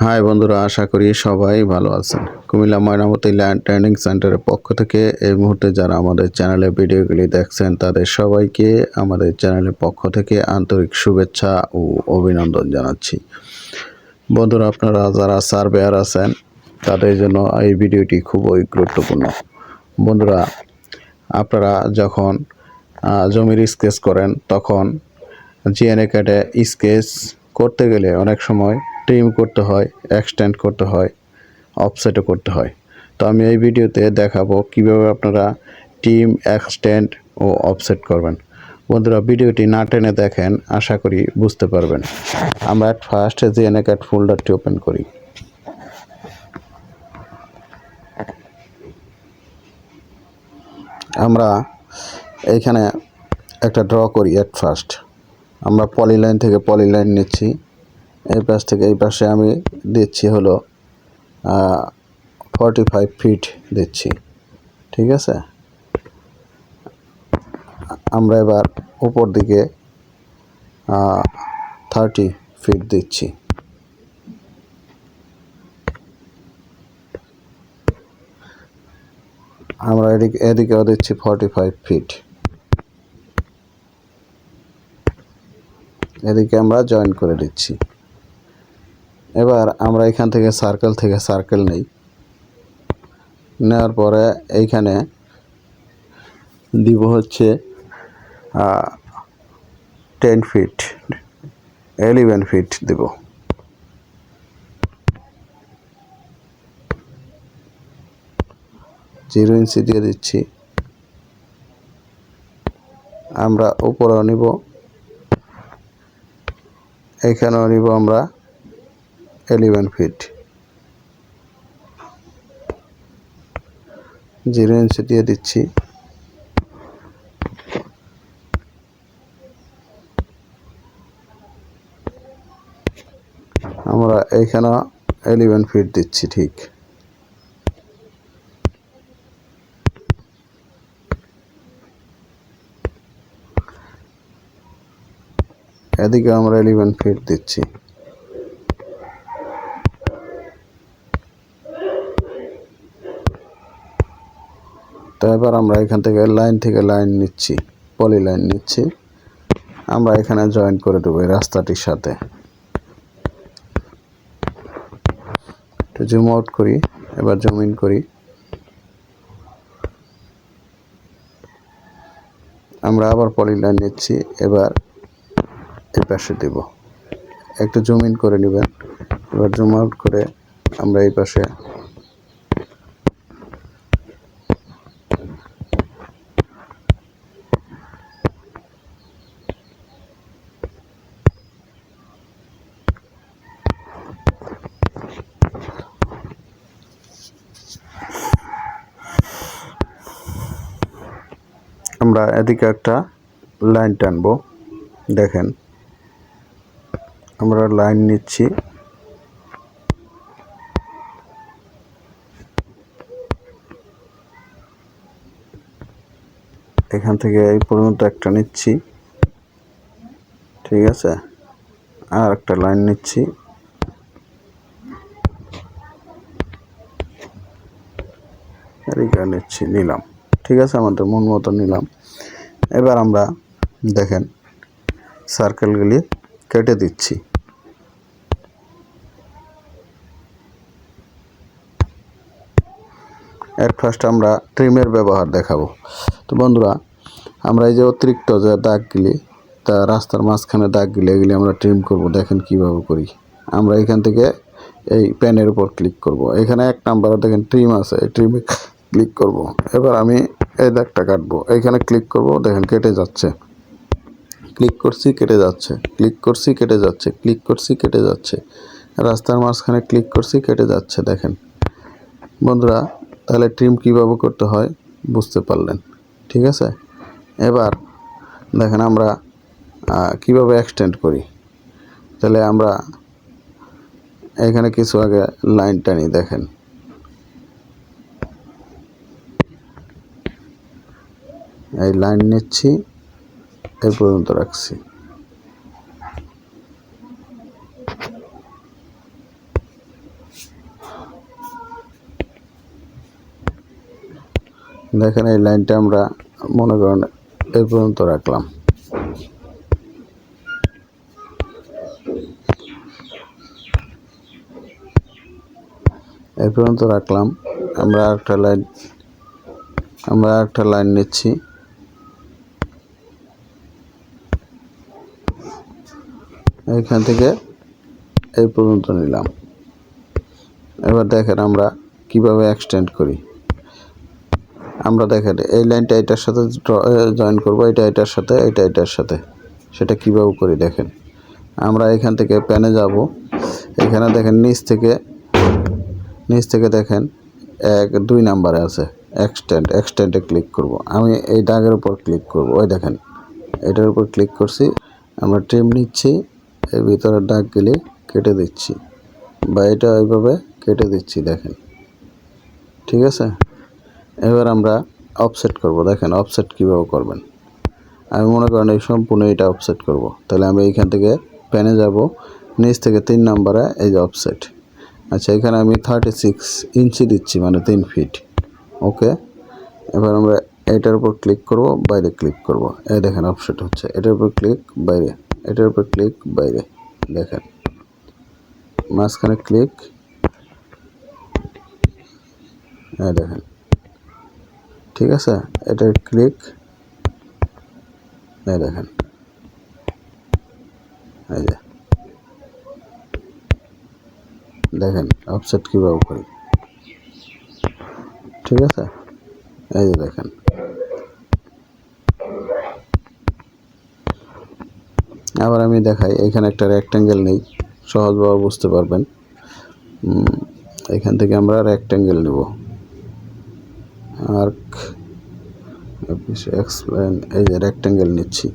High বন্ধুরা, আশা করি সবাই ভালো আছেন। কুমিল্লা ময়নামতি ল্যান্ড ট্রেনিং সেন্টারের পক্ষ থেকে এই মুহূর্তে যারা আমাদের চ্যানেলে ভিডিওগুলি দেখছেন তাদের সবাইকে আমাদের চ্যানেলের পক্ষ থেকে আন্তরিক শুভেচ্ছা ও অভিনন্দন জানাচ্ছি। বন্ধুরা, আপনারা যারা সার্ভেয়ার আছেন তাদের জন্য এই ভিডিওটি খুবই গুরুত্বপূর্ণ। বন্ধুরা, আপনারা যখন জমির স্কেচ করেন তখন জিএনএ কার্ডে স্কেচ করতে গেলে অনেক সময় ট্রিম করতে হয়, এক্সটেন্ড করতে হয়, অফসেটও করতে হয়। তো আমি এই ভিডিওতে দেখাবো কিভাবে আপনারা ট্রিম, এক্সটেন্ড ও অফসেট করবেন। বন্ধুরা, ভিডিওটি না টেনে দেখেন, আশা করি বুঝতে পারবেন। আমরা অ্যাট ফার্স্ট জিএনএ কার্ড ফোল্ডারটি ওপেন করি। আমরা এইখানে একটা ড্র করি। অ্যাট ফার্স্ট আমরা পলিলাইন থেকে পলিলাইন নিচ্ছি, এই পাশ থেকে এই পাশে আমি দিচ্ছি হলো 45 ফিট দিচ্ছি। ঠিক আছে, আমরা এবার উপর দিকে 30 ফিট দিচ্ছি। আমরা এদিকেও দিচ্ছি 45 ফিট। এদিকে আমরা জয়েন করে দিচ্ছি। এবার আমরা এখান থেকে সার্কেল নেই, নেওয়ার পরে এইখানে দিব হচ্ছে 10 ফিট, 11 ফিট দেব। জিরো ইঞ্চি দিয়ে দিচ্ছি। আমরা উপরেও নিব, এখানেও নিব আমরা 11 ফিট। জিরো ইঞ্চি দিয়ে দিচ্ছি। আমরা এইখানে 11 ফিট দিচ্ছি। ঠিক এদিকে আমরা 11 ফিট দিচ্ছি। তো এবার আমরা এখান থেকে লাইন নিচ্ছি, পলি লাইন নিচ্ছি। আমরা এখানে জয়েন করে দেবো এই রাস্তাটির সাথে। একটু জুম আউট করি, এবার জুম ইন করি। আমরা আবার পলি লাইন নিচ্ছি, এবার এই পাশে দেব। একটু জুম ইন করে নেবেন, এবার জুম আউট করে আমরা এই পাশে আমরা এদিকে একটা লাইন টানবো। দেখেন, আমরা লাইন নিচ্ছি। এখান থেকে এই পর্যন্ত একটা নিচ্ছি। ঠিক আছে, আর একটা লাইন নিচ্ছি। এদিকে নিচ্ছি, নিলাম। ঠিক আছে, আমাদের মন মতো নিলাম। এবার আমরা দেখেন সার্কেলগুলি কেটে দিচ্ছি। এট ফার্স্ট আমরা ট্রিমের ব্যবহার দেখাবো। তো বন্ধুরা, আমরা এই যে অতিরিক্ত যে দাগগুলি, তা রাস্তার মাঝখানে দাগগুলি, এগুলি আমরা ট্রিম করব। দেখেন কিভাবে করি। আমরা এখান থেকে এই পেনের উপর ক্লিক করব। এখানে 1 নাম্বারে দেখেন ট্রিম আছে, এই ট্রিমে ক্লিক করব। এবার আমি এই দাগটা কাটবো, এইখানে ক্লিক করব। দেখেন কেটে যাচ্ছে। ক্লিক করছি, কেটে যাচ্ছে। ক্লিক করছি, কেটে যাচ্ছে। ক্লিক করছি, কেটে যাচ্ছে। রাস্তার মাঝখানে ক্লিক করছি, কেটে যাচ্ছে। দেখেন বন্ধুরা, তাহলে ট্রিম কীভাবে করতে হয় বুঝতে পারলেন। ঠিক আছে, এবার দেখেন আমরা কিভাবে এক্সটেন্ড করি। তাহলে আমরা এখানে কিছু আগে লাইন টানি। দেখেন, এই লাইন নিচ্ছি, এই পর্যন্ত রাখছি। দেখেন এই লাইনটা আমরা মনে করেন এই পর্যন্ত রাখলাম। এই পর্যন্ত রাখলাম। আমরা একটা লাইন নিচ্ছি। এইখান থেকে এই পর্যন্ত নিলাম। এবার দেখেন আমরা কিভাবে এক্সটেন্ড করি। আমরা দেখেন এই লাইনটা এটার সাথে জয়েন করব, এটা এটার সাথে, এটা এটার সাথে। সেটা কিভাবে করি দেখেন। আমরা এখান থেকে প্যানে যাব। এখানে দেখেন নিচ থেকে দেখেন 2 নাম্বারে আছে এক্সটেন্ডে ক্লিক করব। আমি এই দাগের উপর ক্লিক করব। ওই দেখেন এটার উপর ক্লিক করছি। আমরা ট্রিম নিচ্ছি, এর ভিতরে দাগগুলি কেটে দিচ্ছি, বা এটা ওইভাবে কেটে দিচ্ছি। দেখেন ঠিক আছে। এবার আমরা অফসেট করব। দেখেন অফসেট কীভাবে করবেন। আমি মনে করেন এই সম্পূর্ণ এটা অফসেট করব। তাহলে আমি এইখান থেকে প্যানে যাব, নিচ থেকে 3 নাম্বারে এই যে অফসেট। আচ্ছা, এখানে আমি 36 ইঞ্চি দিচ্ছি, মানে 3 ফিট। ওকে, এবার আমরা এটার উপর ক্লিক করব, বাইরে ক্লিক করব। এই দেখেন অফসেট হচ্ছে। এটার উপর ক্লিক, বাইরে, এটার উপর ক্লিক, বাইরে। দেখেন মাঝখানে ক্লিক, এই দেখেন ঠিক আছে। এটার ক্লিক, এই দেখেন, এই যে দেখেন অফসেট কীভাবে করি। ঠিক আছে, এই যে দেখেন। আবার আমি দেখাই, এখানে একটা রেক্ট্যাঙ্গেল নেই, সহজভাবে বুঝতে পারবেন। এখান থেকে আমরা রেক্ট্যাঙ্গেল নেব, আর্ক এক্সপ্লেন, এই যে রেক্ট্যাঙ্গেল নিচ্ছি।